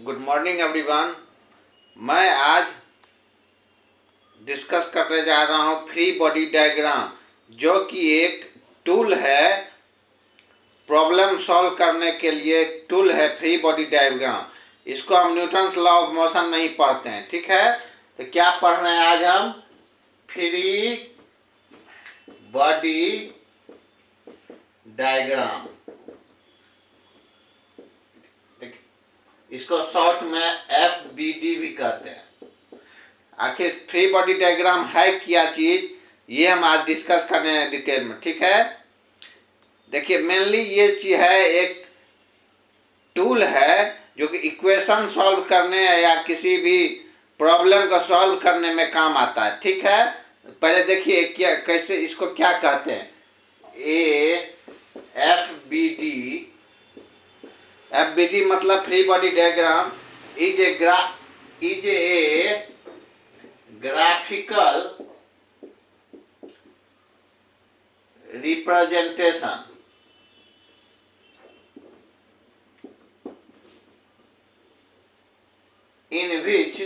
Good morning everyone. मैं आज discuss करने जा रहा हूँ फ्री बॉडी डायग्राम, जो कि एक टूल है प्रॉब्लम सॉल्व करने के लिए। एक टूल है फ्री बॉडी डायग्राम। इसको हम न्यूटन्स लॉ ऑफ मोशन नहीं पढ़ते हैं, ठीक है। तो क्या पढ़ रहे हैं आज हम? Free body diagram. इसको शॉर्ट में FBD भी कहते हैं। आखिर फ्री बॉडी डायग्राम है क्या चीज, ये हम आज डिस्कस करने हैं डिटेल में, ठीक है। देखिए, मेनली ये चीज है, एक टूल है जो कि इक्वेशन सॉल्व करने या किसी भी प्रॉब्लम को सॉल्व करने में काम आता है, ठीक है। पहले देखिए क्या, कैसे इसको क्या कहते हैं। FBD मतलब free body diagram is a graphical representation in which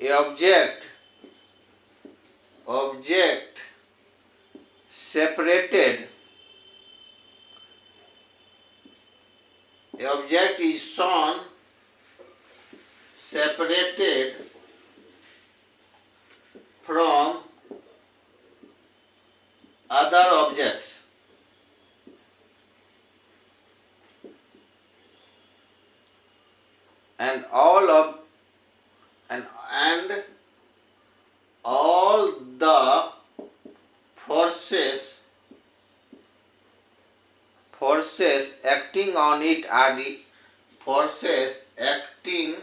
a object separated is shown separated from other objects and all the forces acting on it are the forces acting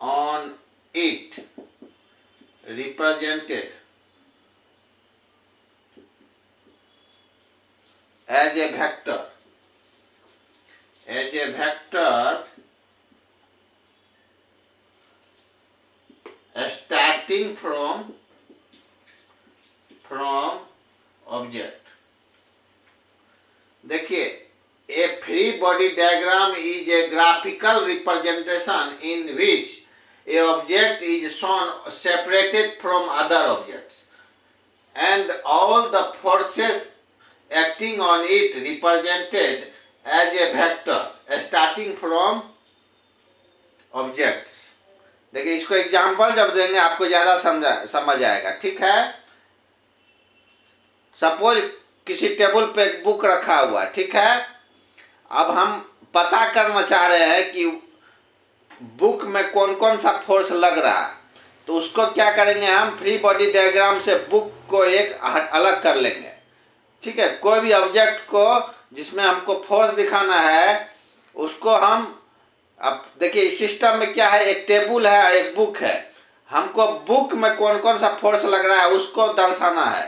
on it represented as a vector starting from object। देखिए, a free body diagram is a graphical representation in which a object is shown separated from other objects and all the forces acting on it represented as a vector starting from objects। देखिए, इसको example जब देंगे आपको ज़्यादा समझ आएगा, ठीक है। सपोज किसी टेबल पे एक बुक रखा हुआ, ठीक है। अब हम पता करना चाह रहे हैं कि बुक में कौन कौन सा फोर्स लग रहा है, तो उसको क्या करेंगे, हम फ्री बॉडी डायग्राम से बुक को एक अलग कर लेंगे, ठीक है। कोई भी ऑब्जेक्ट को जिसमें हमको फोर्स दिखाना है, उसको हम, अब देखिए इस सिस्टम में क्या है, एक टेबल है और एक बुक है। हमको बुक में कौन कौन सा फोर्स लग रहा है उसको दर्शाना है,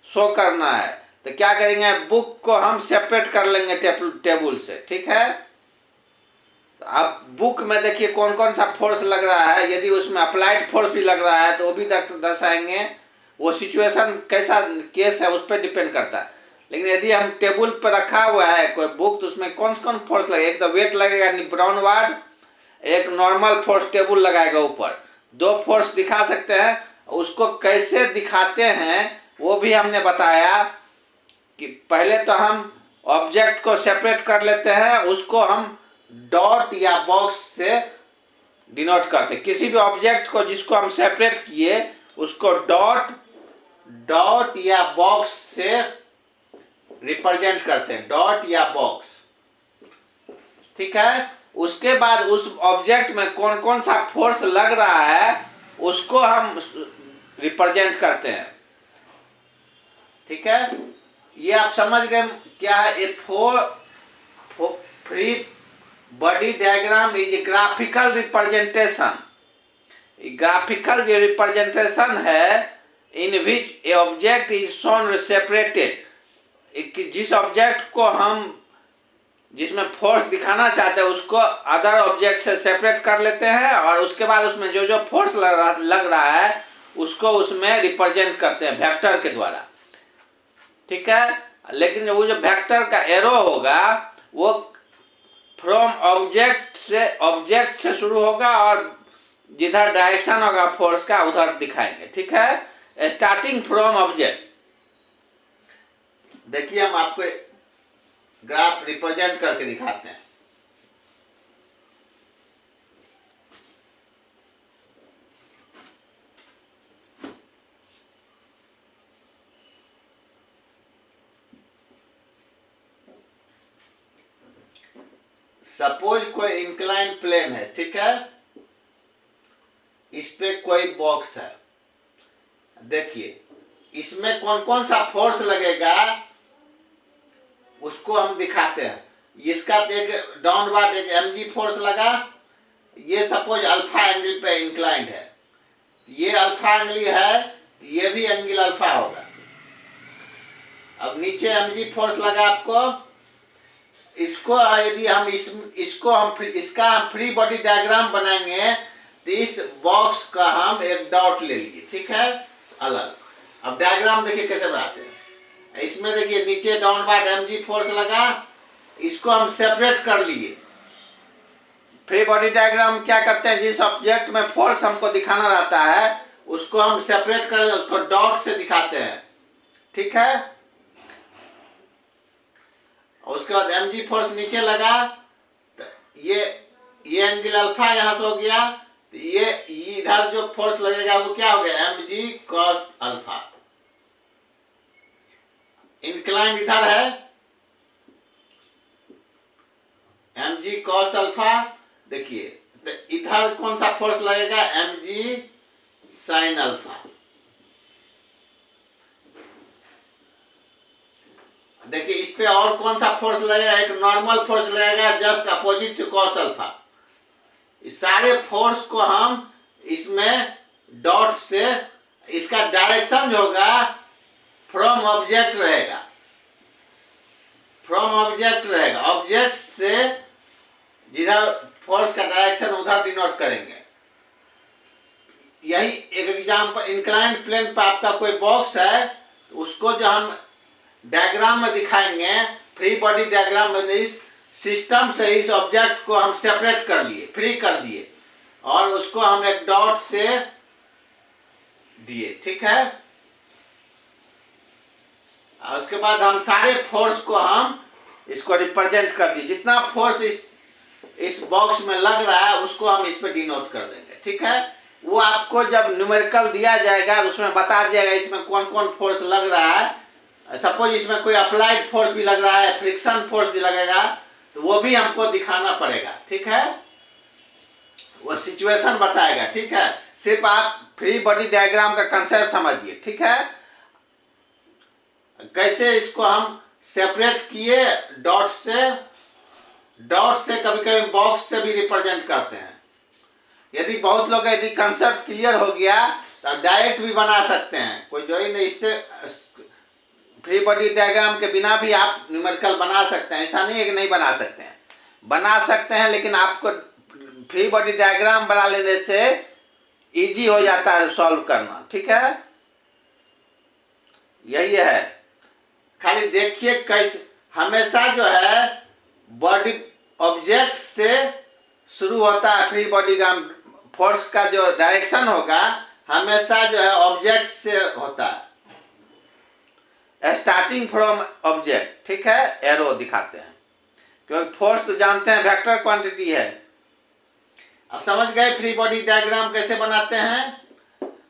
शो करना है। तो क्या करेंगे, बुक को हम सेपरेट कर लेंगे टेबल से, ठीक है। अब बुक में देखिए कौन कौन सा फोर्स लग रहा है। यदि उसमें अप्लाइड फोर्स भी लग रहा है तो वो भी दर्शाएंगे। वो सिचुएशन कैसा केस है उस पर डिपेंड करता है। लेकिन यदि हम टेबल पर रखा हुआ है कोई बुक, तो उसमें कौन फोर्स लगेगा। एक तो वेट लगेगा डाउनवर्ड, एक नॉर्मल फोर्स टेबल लगाएगा ऊपर। दो फोर्स दिखा सकते हैं। उसको कैसे दिखाते हैं वो भी हमने बताया कि पहले तो हम ऑब्जेक्ट को सेपरेट कर लेते हैं, उसको हम डॉट या बॉक्स से डिनोट करते हैं। किसी भी ऑब्जेक्ट को जिसको हम सेपरेट किए उसको डॉट या बॉक्स से रिप्रेजेंट करते हैं, डॉट या बॉक्स, ठीक है। उसके बाद उस ऑब्जेक्ट में कौन कौन सा फोर्स लग रहा है उसको हम रिप्रेजेंट करते हैं, ठीक है। ये आप समझ गए क्या है। Free body diagram is graphical representation. Graphical जो रिप्रेजेंटेशन है in which a object is shown separated. जिस ऑब्जेक्ट को हम जिसमें फोर्स दिखाना चाहते हैं उसको अदर ऑब्जेक्ट से सेपरेट कर लेते हैं और उसके बाद उसमें जो जो फोर्स लग रहा है उसको उसमें रिप्रेजेंट करते हैं वेक्टर के द्वारा, ठीक है। लेकिन वो जो वेक्टर का एरो होगा वो फ्रॉम ऑब्जेक्ट से शुरू होगा और जिधर डायरेक्शन होगा फोर्स का उधर दिखाएंगे। ठीक है, स्टार्टिंग फ्रॉम ऑब्जेक्ट। देखिए हम आपको ग्राफ रिप्रेजेंट करके दिखाते हैं। सपोज कोई इंक्लाइन प्लेन है, ठीक है, इस पे कोई बॉक्स है। देखिए इसमें कौन कौन सा फोर्स लगेगा उसको हम दिखाते हैं। इसका एक डाउनवर्ड एक mg फोर्स लगा, ये सपोज अल्फा एंगल पे इंक्लाइंड है, ये अल्फा एंगल है, ये भी एंगल अल्फा होगा। अब नीचे mg फोर्स लगा आपको, इसको यदि हम इसका हम फ्री बॉडी डायग्राम बनाएंगे तो इस बॉक्स का हम एक डॉट ले लिए, ठीक है, अलग। अब डायग्राम देखिए कैसे बनाते हैं। इसमें देखिए नीचे डाउनवर्ड mg फोर्स लगा, इसको हम सेपरेट कर लिए। फ्री बॉडी डायग्राम क्या करते हैं, जिस ऑब्जेक्ट में फोर्स हमको दिखाना रहता है उसको हम सेपरेट कर, उसको डॉट से दिखाते हैं, ठीक है। उसके बाद mg फोर्स नीचे लगा, ये एंगल अल्फा यहां से हो गया, तो ये इधर जो फोर्स लगेगा वो क्या हो गया, mg cos अल्फा। इंक्लाइन इधर है, mg cos अल्फा। देखिए तो इधर कौन सा फोर्स लगेगा, mg sin अल्फा। देखिए इस पे और कौन सा फोर्स लगेगा, एक नॉर्मल फोर्स लगेगा just opposite to cos alpha. इस सारे फोर्स को हम इसमें डॉट से, इसका डायरेक्शन जो होगा फ्रॉम ऑब्जेक्ट रहेगा, फ्रॉम ऑब्जेक्ट रहेगा, ऑब्जेक्ट से जिधर फोर्स का डायरेक्शन उधर डिनोट करेंगे। यही एक एग्जांपल, इंक्लाइन प्लेन पर आपका कोई बॉक्स है, तो उसको जो हम डायग्राम में दिखाएंगे, फ्री बॉडी डायग्राम में, इस सिस्टम से इस ऑब्जेक्ट को हम सेपरेट कर लिए, फ्री कर दिए और उसको हम एक डॉट से दिए, ठीक है। और उसके बाद हम सारे फोर्स को हम इसको रिप्रेजेंट कर दिए, जितना फोर्स इस बॉक्स में लग रहा है उसको हम इस पे डिनोट कर देंगे, ठीक है। वो आपको जब न्यूमेरिकल दिया जाएगा उसमें बता दिएगा इसमें कौन कौन फोर्स लग रहा है। सपोज इसमें कोई अप्लाइड फोर्स भी लग रहा है, फ्रिक्शन फोर्स भी लगेगा, तो वो भी हमको दिखाना पड़ेगा, ठीक है। वो सिचुएशन बताएगा, ठीक है। सिर्फ आप फ्री बॉडी डायग्राम का कंसेप्ट समझिए, ठीक है। कैसे इसको हम सेपरेट किए डॉट से, डॉट से कभी कभी बॉक्स से भी रिप्रेजेंट करते हैं। यदि बहुत लोग यदि कंसेप्ट क्लियर हो गया तो डायरेक्ट भी बना सकते हैं, कोई जो ही नहीं, इससे फ्री बॉडी डायग्राम के बिना भी आप न्यूमेरिकल बना सकते हैं। ऐसा नहीं है कि नहीं बना सकते हैं, बना सकते हैं, लेकिन आपको फ्री बॉडी डायग्राम बना लेने से इजी हो जाता है सॉल्व करना, ठीक है। यही है, खाली देखिए कैसे हमेशा जो है बॉडी ऑब्जेक्ट से शुरू होता है। फ्री बॉडी का फोर्स का जो डायरेक्शन होगा हमेशा जो है ऑब्जेक्ट से होता है, स्टार्टिंग फ्रॉम ऑब्जेक्ट, ठीक है। एरो दिखाते हैं क्योंकि फोर्स तो जानते हैं वेक्टर क्वांटिटी है। अब समझ गए फ्री बॉडी डायग्राम कैसे बनाते हैं।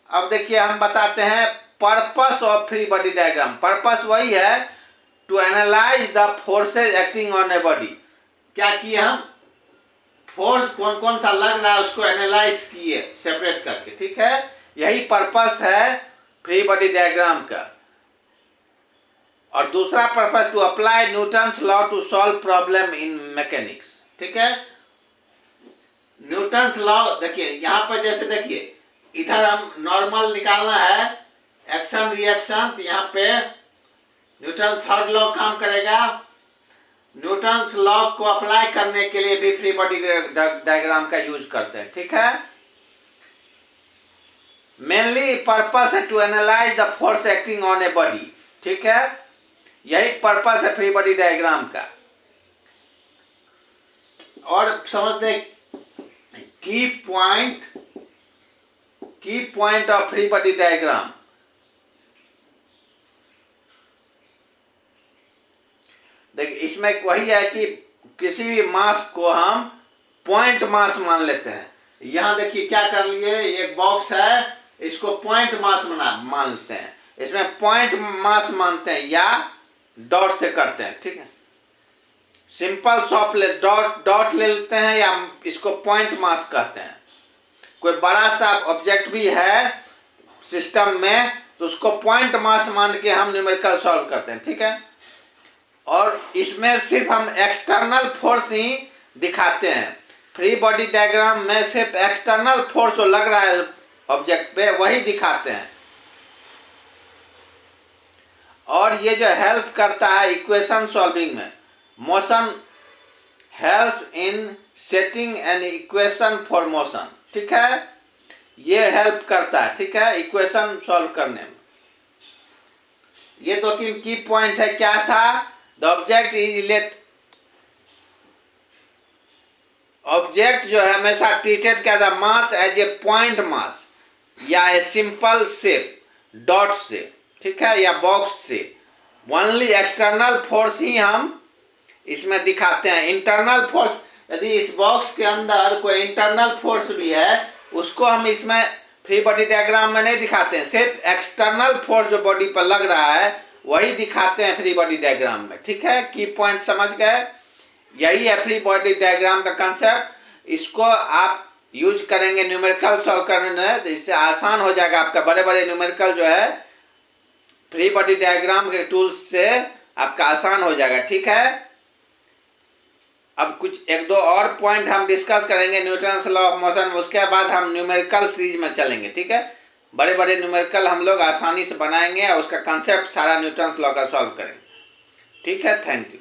अब देखिए हम बताते हैं purpose of free body diagram. Purpose वही है, to analyse the forces acting on a body. क्या किए हम, फोर्स कौन कौन सा लग रहा है उसको एनालाइज किए सेपरेट करके, ठीक है। यही पर्पस है फ्री बॉडी डायग्राम का। और दूसरा purpose, to apply Newton's law to solve problem in mechanics, ठीक है। न्यूटन्स लॉ देखिए यहाँ पर, जैसे देखिए इधर हम नॉर्मल निकालना है, एक्शन रिएक्शन, तो यहाँ पे न्यूटन थर्ड लॉ काम करेगा। न्यूटन्स लॉ को अप्लाई करने के लिए भी फ्री बॉडी डायग्राम का यूज करते हैं, ठीक है। मेनली पर्पस है to analyse the force acting on a body, ठीक है। यही पर्पस है फ्री बॉडी डायग्राम का। और समझते हैं की point of free body diagram. देखिए इसमें वही है कि किसी भी मास को हम पॉइंट मास मान लेते हैं। यहां देखिए क्या कर लिए, एक बॉक्स है, इसको पॉइंट मास मान लेते हैं। इसमें पॉइंट मास मानते हैं या डॉट से करते हैं, ठीक है। सिंपल सॉफ्ट डॉट ले लेते हैं या इसको पॉइंट मास कहते हैं। कोई बड़ा सा ऑब्जेक्ट भी है सिस्टम में तो उसको पॉइंट मास मान के हम न्यूमेरिकल सॉल्व करते हैं, ठीक है। और इसमें सिर्फ हम एक्सटर्नल फोर्स ही दिखाते हैं। फ्री बॉडी डायग्राम में सिर्फ एक्सटर्नल फोर्स जो लग रहा है ऑब्जेक्ट पे वही दिखाते हैं। और ये जो हेल्प करता है इक्वेशन सॉल्विंग में, motion help in setting an equation for motion, ठीक है। ये हेल्प करता है, ठीक है, इक्वेशन सॉल्व करने में। ये 2-3 की पॉइंट है। क्या था? द ऑब्जेक्ट इज ऑब्जेक्ट जो है हमेशा ट्रीटेड क्या था, मास एज ए पॉइंट मास या ए सिंपल शेप डॉट से, ठीक है, या बॉक्स से। ओनली एक्सटर्नल फोर्स ही हम इसमें दिखाते हैं। इंटरनल फोर्स, यदि इस बॉक्स के अंदर कोई इंटरनल फोर्स भी है उसको हम इसमें फ्री बॉडी डायग्राम में नहीं दिखाते हैं। सिर्फ एक्सटर्नल फोर्स जो बॉडी पर लग रहा है वही दिखाते हैं फ्री बॉडी डायग्राम में, ठीक है। की पॉइंट समझ गए? यही है फ्री बॉडी डायग्राम का कंसेप्ट। इसको आप यूज करेंगे न्यूमेरिकल सॉल्व करने में तो इससे आसान हो जाएगा आपका। बड़े बड़े न्यूमेरिकल जो है फ्री बॉडी डायग्राम के टूल्स से आपका आसान हो जाएगा, ठीक है। अब कुछ 1-2 और पॉइंट हम डिस्कस करेंगे न्यूटन्स लॉ ऑफ मोशन, उसके बाद हम न्यूमेरिकल सीरीज में चलेंगे, ठीक है। बड़े बड़े न्यूमेरिकल हम लोग आसानी से बनाएंगे और उसका कंसेप्ट सारा न्यूटन्स लॉ का सॉल्व करेंगे, ठीक है। Thank you.